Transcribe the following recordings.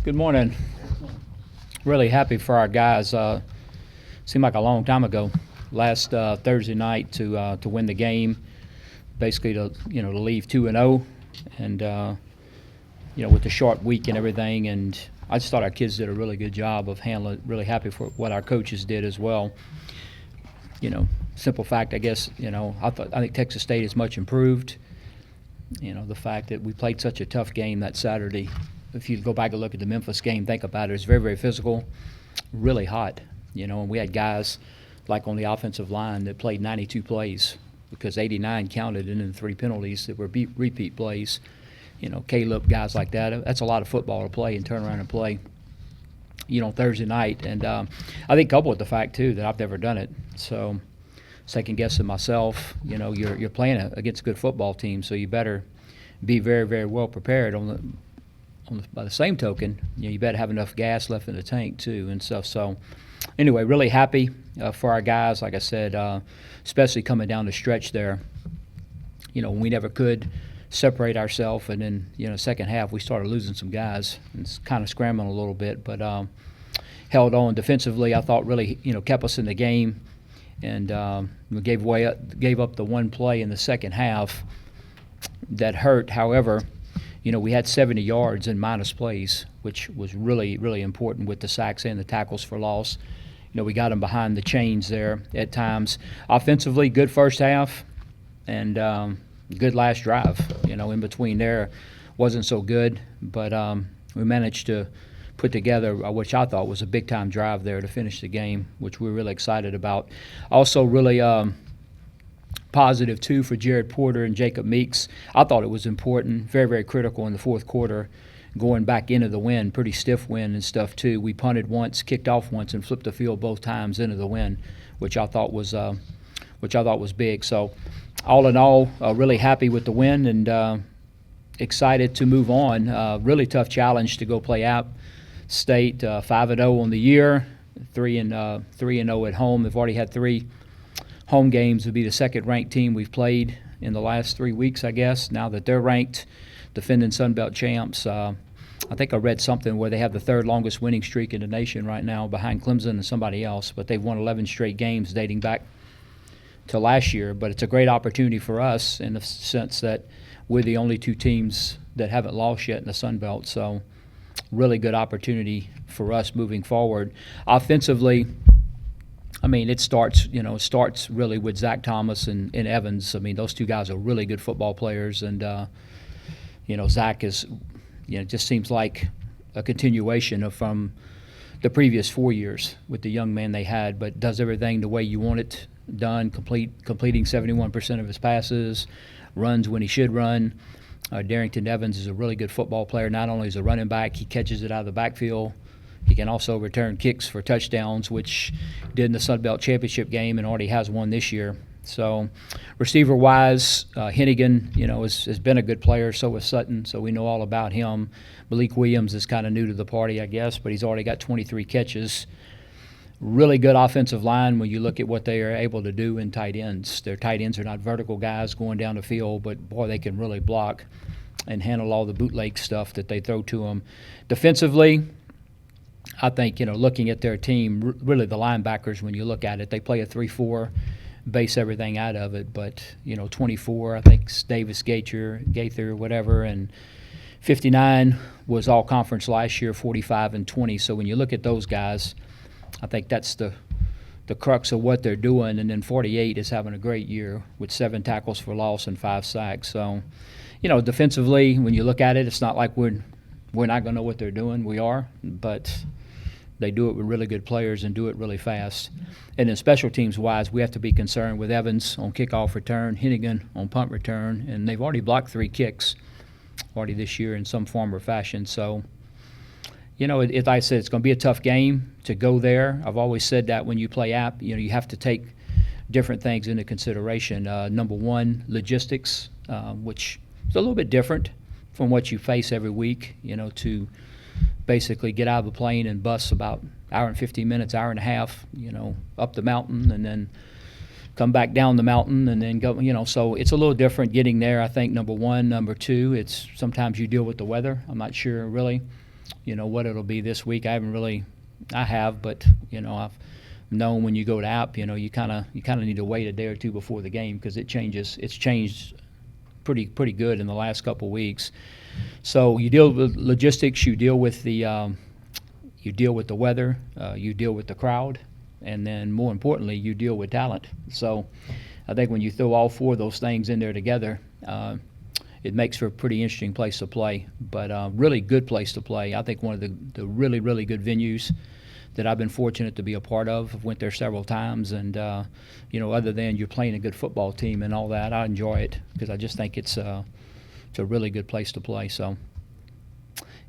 Good morning. Really happy for our guys. Seemed like a long time ago, last Thursday night to win the game, basically to leave 2-0, and with the short week and everything. And I just thought our kids did a really good job of handling it. Really happy for what our coaches did as well. Simple fact, I guess. I think Texas State is much improved. The fact that we played such a tough game that Saturday. If you go back and look at the Memphis game, think about it. It's very, very physical, really hot. And we had guys like on the offensive line that played 92 plays because 89 counted, and then 3 penalties that were repeat plays. Caleb, guys like that. That's a lot of football to play and turn around and play. Thursday night, and I think coupled with the fact too that I've never done it, so second guessing myself. You're playing against a good football team, so you better be very, very well prepared. By the same token, you better have enough gas left in the tank too and stuff. So anyway, really happy for our guys. Like I said, especially coming down the stretch there. We never could separate ourselves, and then second half we started losing some guys and kind of scrambling a little bit, but held on defensively. I thought really kept us in the game, and we gave up the one play in the second half that hurt. However, we had 70 yards in minus plays, which was really, really important with the sacks and the tackles for loss. We got them behind the chains there at times. Offensively, good first half, and good last drive. In between there wasn't so good, but we managed to put together which I thought was a big-time drive there to finish the game, which we're really excited about. Also really positive, too, for Jared Porter and Jacob Meeks. I thought it was important, very, very critical in the fourth quarter, going back into the win, pretty stiff win and stuff, too. We punted once, kicked off once, and flipped the field both times into the win, which I thought was big. So all in all, really happy with the win and excited to move on. Really tough challenge to go play App State, 5-0 on the year, 3-0 at home. They've already had 3 home games. Would be the second-ranked team we've played in the last 3 weeks, I guess, now that they're ranked, defending Sun Belt champs. I think I read something where they have the 3rd longest winning streak in the nation right now behind Clemson and somebody else, but they've won 11 straight games dating back to last year. But it's a great opportunity for us in the sense that we're the only 2 teams that haven't lost yet in the Sun Belt, so really good opportunity for us moving forward. Offensively, it starts really with Zach Thomas and Evans. Those 2 guys are really good football players, and Zach is, just seems like a continuation from the previous 4 years with the young man they had, but does everything the way you want it done, completing 71% of his passes, runs when he should run. Darrington Evans is a really good football player. Not only is a running back, he catches it out of the backfield. He can also return kicks for touchdowns, which did in the Sun Belt Championship game and already has one this year. So receiver-wise, Hennigan, has been a good player. So is Sutton, so we know all about him. Malik Williams is kind of new to the party, I guess, but he's already got 23 catches. Really good offensive line when you look at what they are able to do in tight ends. Their tight ends are not vertical guys going down the field, but, boy, they can really block and handle all the bootleg stuff that they throw to them. Defensively, I think, looking at their team, really the linebackers, when you look at it, they play a 3-4, base everything out of it. But, 24, I think Davis Gaither, whatever, and 59 was all conference last year, 45 and 20. So when you look at those guys, I think that's the crux of what they're doing. And then 48 is having a great year with 7 tackles for loss and 5 sacks. So, defensively, when you look at it, it's not like we're not going to know what they're doing. We are, but they do it with really good players and do it really fast. And then special teams-wise, we have to be concerned with Evans on kickoff return, Hennigan on punt return, and they've already blocked 3 kicks already this year in some form or fashion. So, like I said, it's going to be a tough game to go there. I've always said that when you play App, you have to take different things into consideration. Number one, logistics, which is a little bit different from what you face every week, to basically get out of the plane and bus about hour and 15 minutes, hour and a half, up the mountain and then come back down the mountain and then go, so it's a little different getting there, I think, number one. Number two, it's sometimes you deal with the weather. I'm not sure really what it'll be this week. I have, but I've known when you go to app, you kind of need to wait a day or two before the game because it changes. It's changed pretty good in the last couple weeks. So you deal with logistics, you deal with the weather, you deal with the crowd, and then more importantly, you deal with talent. So I think when you throw all four of those things in there together, it makes for a pretty interesting place to play, but really good place to play. I think one of the really, really good venues that I've been fortunate to be a part of. I've went there several times, and other than you're playing a good football team and all that, I enjoy it because I just think it's a really good place to play. So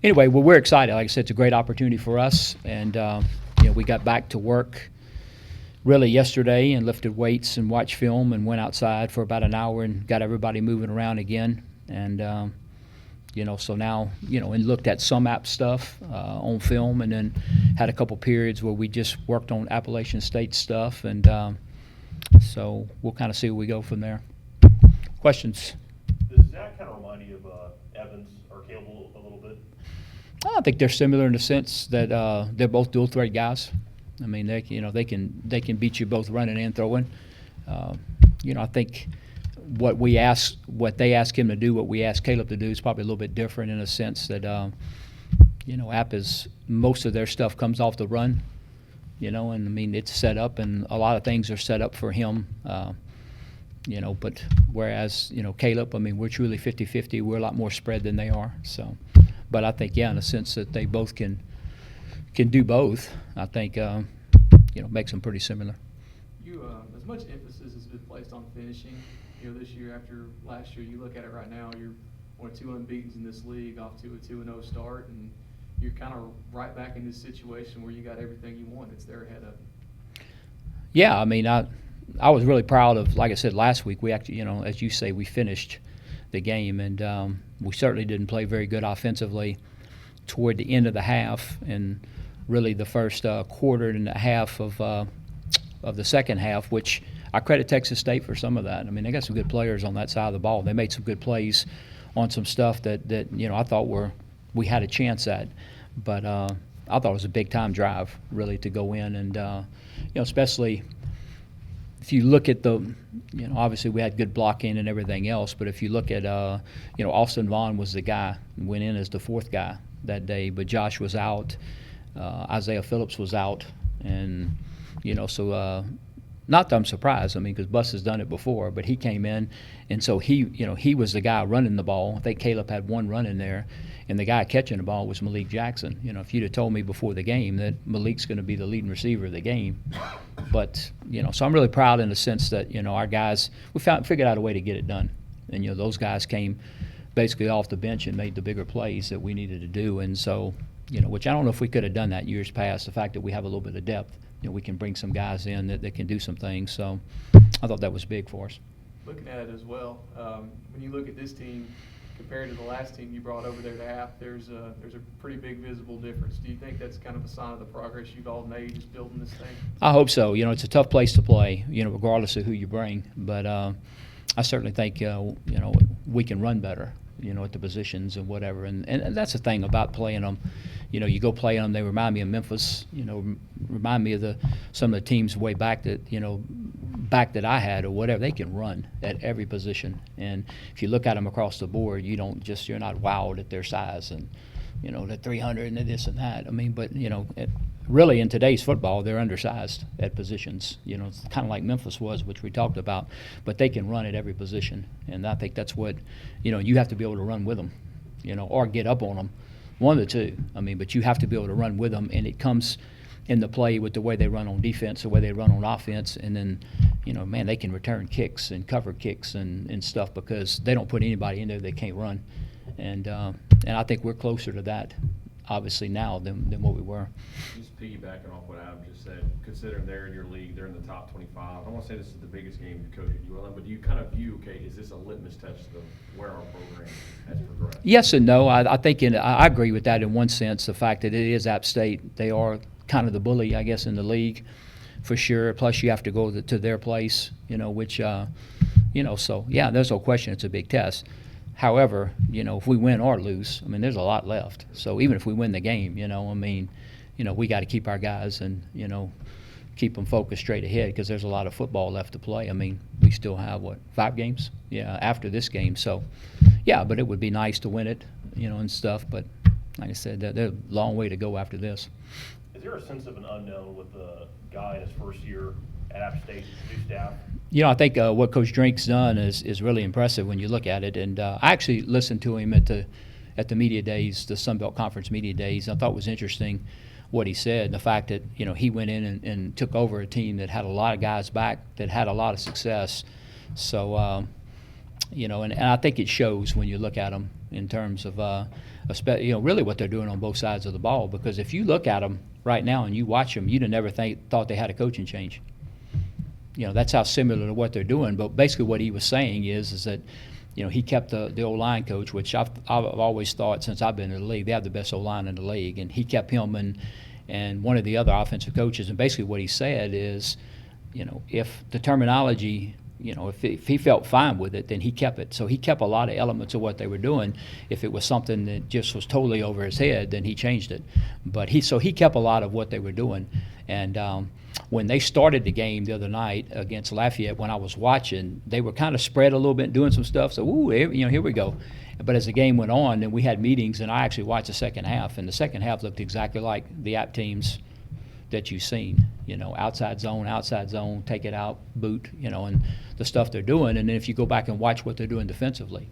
anyway, well, we're excited. Like I said, it's a great opportunity for us, and we got back to work really yesterday and lifted weights and watched film and went outside for about an hour and got everybody moving around again. And so now, and looked at some app stuff on film, and then had a couple periods where we just worked on Appalachian State stuff, and so we'll kind of see where we go from there. Questions? Does that kind of remind you of Evans or Campbell a little bit? I think they're similar in the sense that they're both dual threat guys. I mean, they can beat you both running and throwing. I think what they ask him to do, what we ask Caleb to do is probably a little bit different in a sense that App is most of their stuff comes off the run, and I mean it's set up and a lot of things are set up for him, but whereas Caleb, I mean we're truly 50-50. We're a lot more spread than they are. So, but I think in a sense that they both can do both. I think makes them pretty similar. As much emphasis has been placed on finishing, this year after last year, you look at it right now, you're one of two unbeatens in this league off to a 2-0 start, and you're kind of right back in this situation where you got everything you want that's there ahead of you. Yeah, I mean, I was really proud of, like I said last week, we actually, as you say, we finished the game, and we certainly didn't play very good offensively toward the end of the half, and really the first quarter and a half of the second half, which I credit Texas State for some of that. I mean, they got some good players on that side of the ball. They made some good plays on some stuff that I thought we had a chance at. But I thought it was a big-time drive, really, to go in. And, especially if you look at obviously we had good blocking and everything else. But if you look at, Austin Vaughn was the guy, went in as the fourth guy that day. But Josh was out. Isaiah Phillips was out. And, so not that I'm surprised, I mean, because Bus has done it before, but he came in, and so he was the guy running the ball. I think Caleb had one run in there, and the guy catching the ball was Malik Jackson. If you'd have told me before the game that Malik's going to be the leading receiver of the game. But, so I'm really proud in the sense that, our guys, figured out a way to get it done. And, those guys came basically off the bench and made the bigger plays that we needed to do. And so, which I don't know if we could have done that years past, the fact that we have a little bit of depth. We can bring some guys in that can do some things. So I thought that was big for us. Looking at it as well, when you look at this team compared to the last team you brought over there to App, there's a pretty big visible difference. Do you think that's kind of a sign of the progress you've all made just building this thing? I hope so. It's a tough place to play, regardless of who you bring. But I certainly think, we can run better, at the positions and whatever. And that's the thing about playing them. You go play them, they remind me of Memphis, remind me of some of the teams way back that I had or whatever. They can run at every position. And if you look at them across the board, you're not wowed at their size and, the 300 and this and that. I mean, but, really in today's football, they're undersized at positions. It's kind of like Memphis was, which we talked about, but they can run at every position. And I think that's what, you have to be able to run with them, or get up on them. One of the two. I mean, but you have to be able to run with them, and it comes into play with the way they run on defense, the way they run on offense, and then, they can return kicks and cover kicks and stuff because they don't put anybody in there that can't run. And I think we're closer to that, obviously, now than what we were. Just piggybacking off what Adam just said, considering they're in your league, they're in the top 25. I don't want to say this is the biggest game you coach at ULM, but do you kind of view, is this a litmus test of where our program has progressed? Yes and no. I think I agree with that in one sense, the fact that it is App State. They are kind of the bully, I guess, in the league for sure. Plus, you have to go to their place, which, so, yeah, there's no question it's a big test. However, if we win or lose, I mean, there's a lot left. So even if we win the game, I mean, we got to keep our guys and, keep them focused straight ahead because there's a lot of football left to play. I mean, we still have, 5 games? Yeah, after this game. So, yeah, but it would be nice to win it, and stuff. But like I said, there's a long way to go after this. Is there a sense of an unknown with the guy in his first year at App State, new staff? I think what Coach Drink's done is really impressive when you look at it. And I actually listened to him at the media days, the Sun Belt Conference media days. I thought it was interesting what he said, and the fact that he went in and took over a team that had a lot of guys back, that had a lot of success. So, and I think it shows when you look at them in terms of really what they're doing on both sides of the ball. Because if you look at them right now and you watch them, you'd have never thought they had a coaching change. That's how similar to what they're doing. But basically what he was saying is that, he kept the O-line coach, which I've always thought since I've been in the league, they have the best O-line in the league. And he kept him and one of the other offensive coaches. And basically what he said is, if the terminology, if he felt fine with it, then he kept it. So he kept a lot of elements of what they were doing. If it was something that just was totally over his head, then he changed it. But he kept a lot of what they were doing. And when they started the game the other night against Lafayette, when I was watching, they were kind of spread a little bit, doing some stuff. So, here we go. But as the game went on, and we had meetings, and I actually watched the second half, and the second half looked exactly like the App teams that you've seen. Outside zone, take it out, boot, and the stuff they're doing. And then if you go back and watch what they're doing defensively,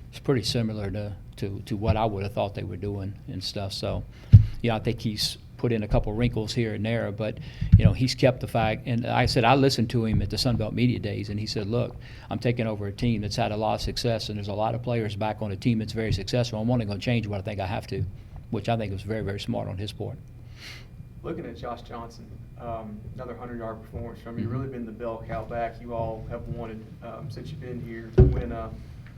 it's pretty similar to what I would have thought they were doing and stuff. So, I think he's put in a couple wrinkles here and there, but he's kept the fact. And I said I listened to him at the Sun Belt Media Days, and he said, "Look, I'm taking over a team that's had a lot of success, and there's a lot of players back on a team that's very successful. I'm only going to change what I think I have to," which I think was very, very smart on his part. Looking at Josh Johnson, another 100-yard performance from you. Really been the bell cow back you all have wanted since you've been here. When, of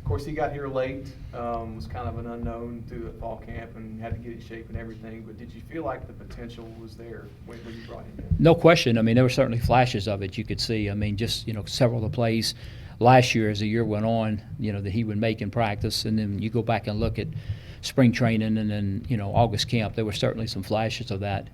course, he got here late, was kind of an unknown through the fall camp and had to get in shape and everything. But did you feel like the potential was there when you brought him in? No question. I mean, there were certainly flashes of it you could see. I mean, just several of the plays last year as the year went on, that he would make in practice, and then you go back and look at spring training and then August camp. There were certainly some flashes of that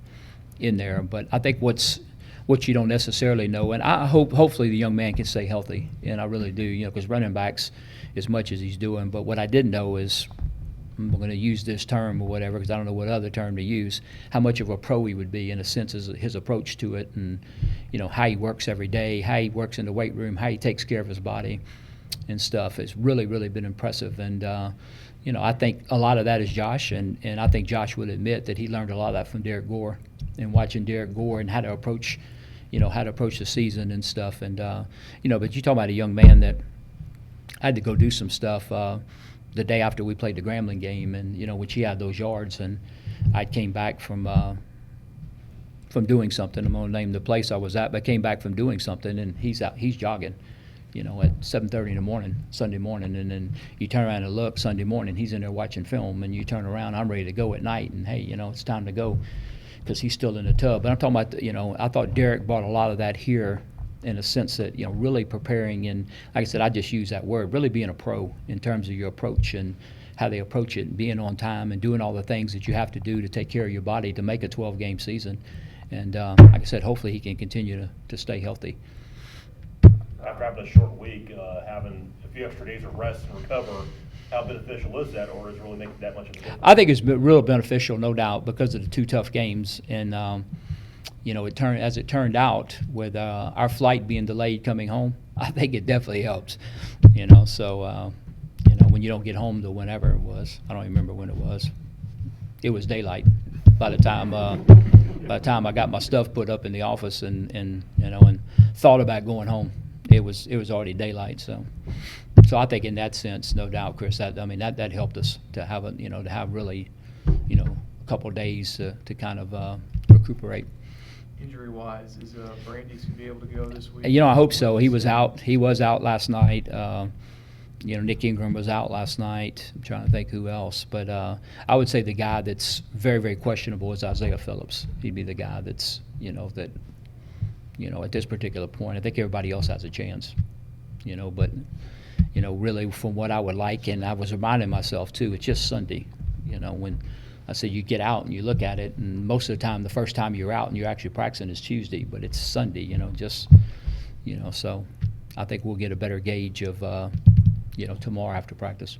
in there. But I think what you don't necessarily know, and I hopefully the young man can stay healthy, and I really do, because running backs, as much as he's doing. But what I didn't know is, I'm going to use this term or whatever because I don't know what other term to use, how much of a pro he would be in a sense, is his approach to it, and how he works every day, how he works in the weight room, how he takes care of his body and stuff. It's really, really been impressive. And I think a lot of that is Josh, and I think Josh would admit that he learned a lot of that from Derek Gore, and watching Derek Gore and how to approach the season and stuff. And but you talk about a young man that I had to go do some stuff the day after we played the Grambling game, and which he had those yards, and I came back from doing something. I'm gonna name the place I was at, but I came back from doing something, and he's jogging, at 7:30 in the morning, Sunday morning, and then you turn around and look Sunday morning, he's in there watching film, and you turn around, I'm ready to go at night, and hey, it's time to go, because he's still in the tub. But I'm talking about, I thought Derek brought a lot of that here, in a sense that, really preparing, and like I said, I just use that word, really being a pro in terms of your approach and how they approach it, and being on time and doing all the things that you have to do to take care of your body to make a 12-game season. And like I said, hopefully he can continue to stay healthy. After having a short week, having a few extra days of rest and recover, how beneficial is that, or is it really making that much of a difference? I think it's been real beneficial, no doubt, because of the 2 tough games. And as it turned out, with our flight being delayed coming home, I think it definitely helps. So when you don't get home to whenever it was, I don't even remember when it was. It was daylight by the time I got my stuff put up in the office and thought about going home. It was already daylight. So I think in that sense, no doubt, Chris, that helped us to have really a couple of days to kind of recuperate. Injury-wise, is Brandy's going to be able to go this week? I hope so. He was out. He was out last night. Nick Ingram was out last night. I'm trying to think who else. But I would say the guy that's very, very questionable is Isaiah Phillips. He'd be the guy that's, at this particular point. I think everybody else has a chance. But, you know, really from what I would like. And I was reminding myself too, it's just Sunday, you know, when I said you get out and you look at it, and most of the time, the first time you're out and you're actually practicing is Tuesday, but it's Sunday, you know, just, you know, so I think we'll get a better gauge of, you know, tomorrow after practice.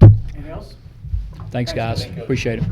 Anything else? Thanks, guys. Thank you. Appreciate it.